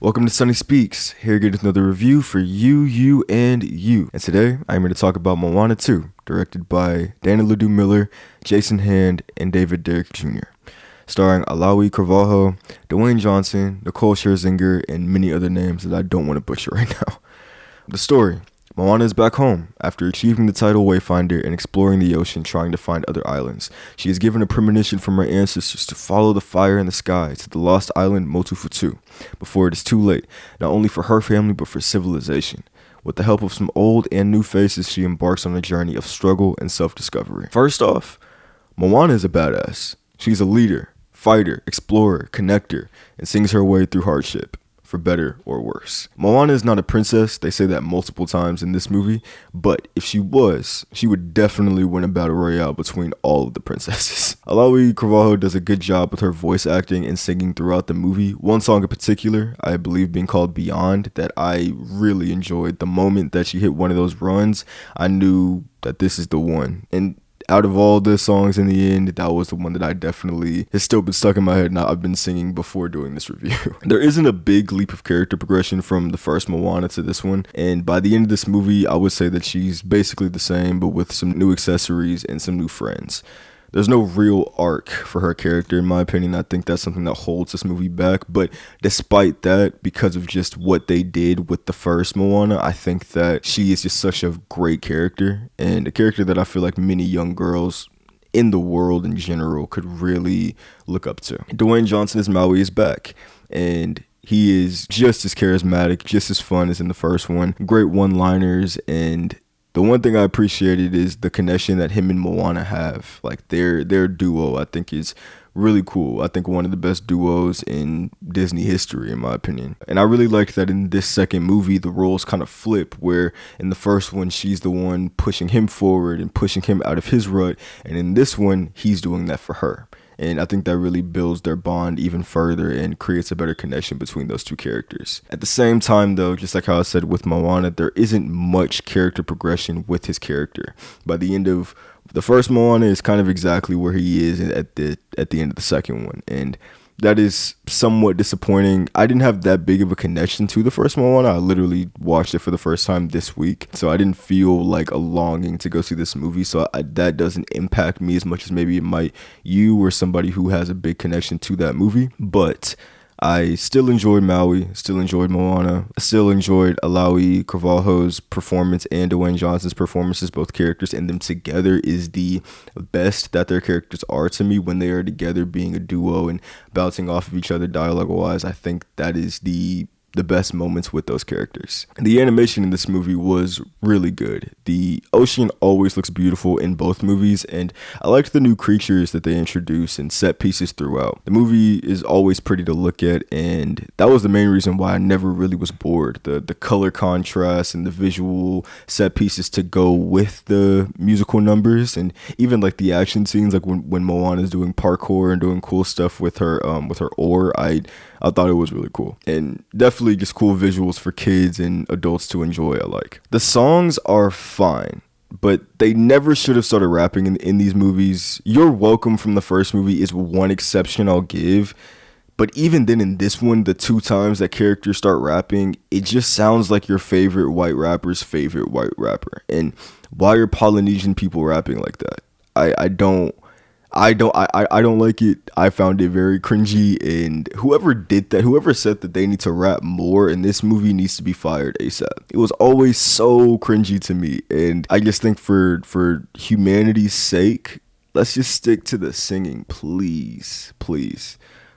Welcome to SunnySpeaks. Here to get another review for you, and you. And today, I'm here to talk about Moana 2, directed by Dana Ledoux Miller, Jason Hand, and Derrick Jr. Starring Auli'i Cravalho, Dwayne Johnson, Nicole Scherzinger, and many other names that I don't want to butcher right now. The story. Moana is back home after achieving the title Wayfinder and exploring the ocean trying to find other islands. She is given a premonition from her ancestors to follow the fire in the sky to the lost island Motufutu before it is too late, not only for her family but for civilization. With the help of some old and new faces, she embarks on a journey of struggle and self-discovery. First off, Moana is a badass. She's a leader, fighter, explorer, connector, and sings her way through hardship. For better or worse. Moana is not a princess, they say that multiple times in this movie, but if she was, she would definitely win a battle royale between all of the princesses. Auli'i Cravalho does a good job with her voice acting and singing throughout the movie. One song in particular, I believe being called Beyond, that I really enjoyed. The moment that she hit one of those runs, I knew that this is the one. And out of all the songs in the end, that was the one that I definitely has still been stuck in my head and I've been singing before doing this review. There isn't a big leap of character progression from the first Moana to this one, and by the end of this movie, I would say that she's basically the same, but with some new accessories and some new friends. There's no real arc for her character, in my opinion. I think that's something that holds this movie back. But despite that, because of just what they did with the first Moana, I think that she is just such a great character, and a character that I feel like many young girls in the world in general could really look up to. Dwayne Johnson as Maui is back, and he is just as charismatic, just as fun as in the first one. Great one-liners, and the one thing I appreciated is the connection that him and Moana have. Like their duo, I think is really cool. I think one of the best duos in Disney history, in my opinion. And I really liked that in this second movie, the roles kind of flip, where in the first one, she's the one pushing him forward and pushing him out of his rut. And in this one, he's doing that for her. And I think that really builds their bond even further and creates a better connection between those two characters. At the same time, though, just like how I said with Moana, there isn't much character progression with his character. By the end of the first Moana is kind of exactly where he is at the end of the second one. And that is somewhat disappointing. I didn't have that big of a connection to the first Moana. I literally watched it for the first time this week. So I didn't feel like a longing to go see this movie. So that doesn't impact me as much as maybe it might you or somebody who has a big connection to that movie. But I still enjoyed Maui, still enjoyed Moana, I still enjoyed Auli'i Cravalho's performance and Dwayne Johnson's performances. Both characters and them together is the best that their characters are to me when they are together being a duo and bouncing off of each other dialogue-wise. I think that is the best moments with those characters. The animation in this movie was really good. The ocean always looks beautiful in both movies, and I liked the new creatures that they introduced and set pieces throughout. The movie is always pretty to look at, and that was the main reason why I never really was bored. The color contrast and the visual set pieces to go with the musical numbers, and even like the action scenes, like when Moana is doing parkour and doing cool stuff with her oar. I thought it was really cool, and definitely just cool visuals for kids and adults to enjoy. I like. The songs are fine, but they never should have started rapping in these movies. You're Welcome from the first movie is one exception I'll give, but even then in this one, the two times that characters start rapping, it just sounds like your favorite white rapper's favorite white rapper. And why are Polynesian people rapping like that? I don't like it. I found it very cringy, and whoever did that, whoever said that they need to rap more in this movie needs to be fired ASAP. It was always so cringy to me, and I just think for humanity's sake, let's just stick to the singing, please.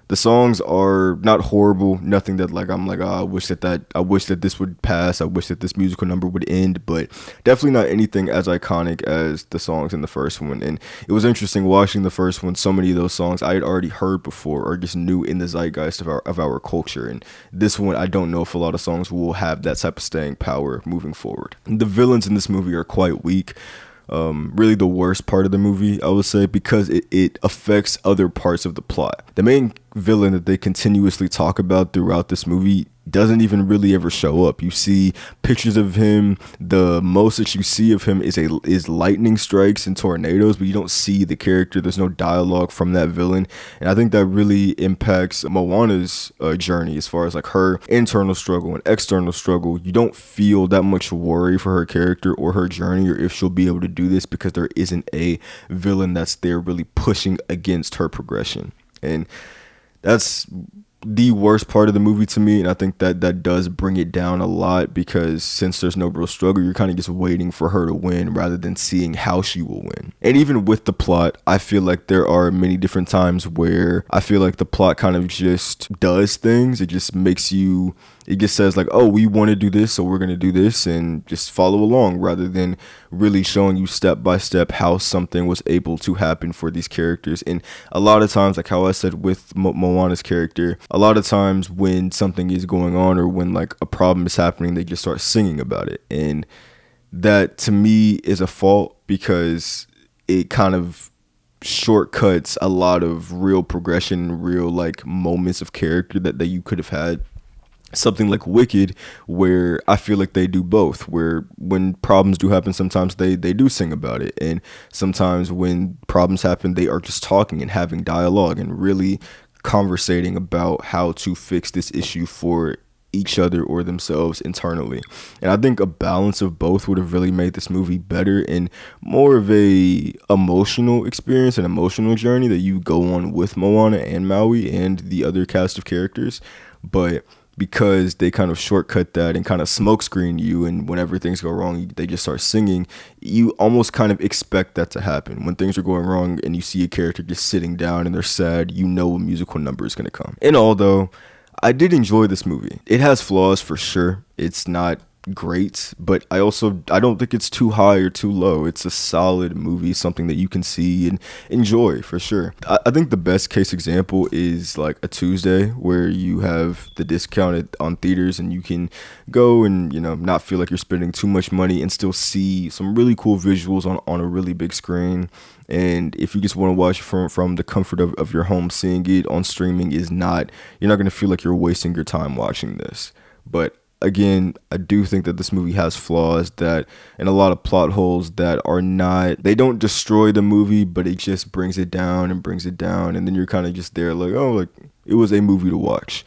The songs are not horrible, nothing that like I'm like, oh, I wish that this would pass, I wish that this musical number would end, but definitely not anything as iconic as the songs in the first one. And it was interesting watching the first one. So many of those songs I had already heard before or just knew in the zeitgeist of our culture. And this one, I don't know if a lot of songs will have that type of staying power moving forward. The villains in this movie are quite weak. Really the worst part of the movie, I would say, because it affects other parts of the plot. The main villain that they continuously talk about throughout this movie doesn't even really ever show up. You see pictures of him. The most that you see of him is lightning strikes and tornadoes, but you don't see the character. There's no dialogue from that villain, and I think that really impacts Moana's journey as far as like her internal struggle and external struggle. You don't feel that much worry for her character or her journey, or if she'll be able to do this, because there isn't a villain that's there really pushing against her progression. And that's the worst part of the movie to me, and I think that does bring it down a lot, because since there's no real struggle, you're kind of just waiting for her to win rather than seeing how she will win. And even with the plot, I feel like there are many different times where I feel like the plot kind of just does things. It just makes you, it just says like, oh, we want to do this, so we're going to do this, and just follow along, rather than really showing you step by step how something was able to happen for these characters. And a lot of times, like how I said with Moana's character, a lot of times when something is going on or when like a problem is happening, they just start singing about it. And that to me is a fault, because it kind of shortcuts a lot of real progression, real like moments of character that you could have had. Something like Wicked, where I feel like they do both, where when problems do happen, sometimes they do sing about it, and sometimes when problems happen, they are just talking and having dialogue and really conversating about how to fix this issue for each other or themselves internally. And I think a balance of both would have really made this movie better, and more of a emotional experience, an emotional journey that you go on with Moana and Maui and the other cast of characters. But because they kind of shortcut that and kind of smokescreen you, and whenever things go wrong, they just start singing, you almost kind of expect that to happen. When things are going wrong and you see a character just sitting down and they're sad, you know a musical number is going to come. And although I did enjoy this movie, it has flaws for sure. It's not great, but I don't think it's too high or too low. It's a solid movie, something that you can see and enjoy for sure. I think the best case example is like a Tuesday, where you have the discount on theaters and you can go and, you know, not feel like you're spending too much money and still see some really cool visuals on a really big screen. And if you just want to watch from the comfort of your home, seeing it on streaming you're not going to feel like you're wasting your time watching this. But again, I do think that this movie has flaws and a lot of plot holes that they don't destroy the movie, but it just brings it down. And then you're kind of just there like, oh, like it was a movie to watch.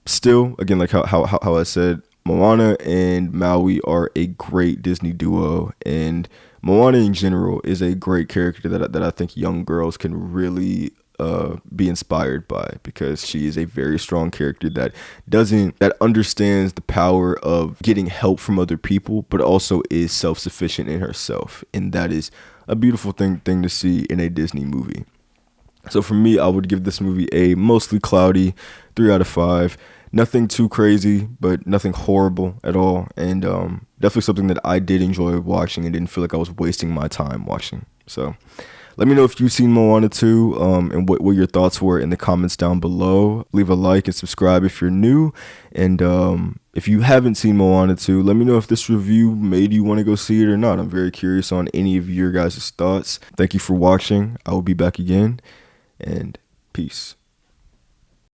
Still, again, like how I said, Moana and Maui are a great Disney duo, and Moana in general is a great character that I think young girls can really be inspired by, because she is a very strong character that understands the power of getting help from other people, but also is self-sufficient in herself, and that is a beautiful thing to see in a Disney movie. So for me, I would give this movie a mostly cloudy 3 out of 5. Nothing too crazy, but nothing horrible at all, and definitely something that I did enjoy watching and didn't feel like I was wasting my time watching. So let me know if you've seen Moana 2 and what your thoughts were in the comments down below. Leave a like and subscribe if you're new. And if you haven't seen Moana 2, let me know if this review made you want to go see it or not. I'm very curious on any of your guys' thoughts. Thank you for watching. I will be back again, and peace.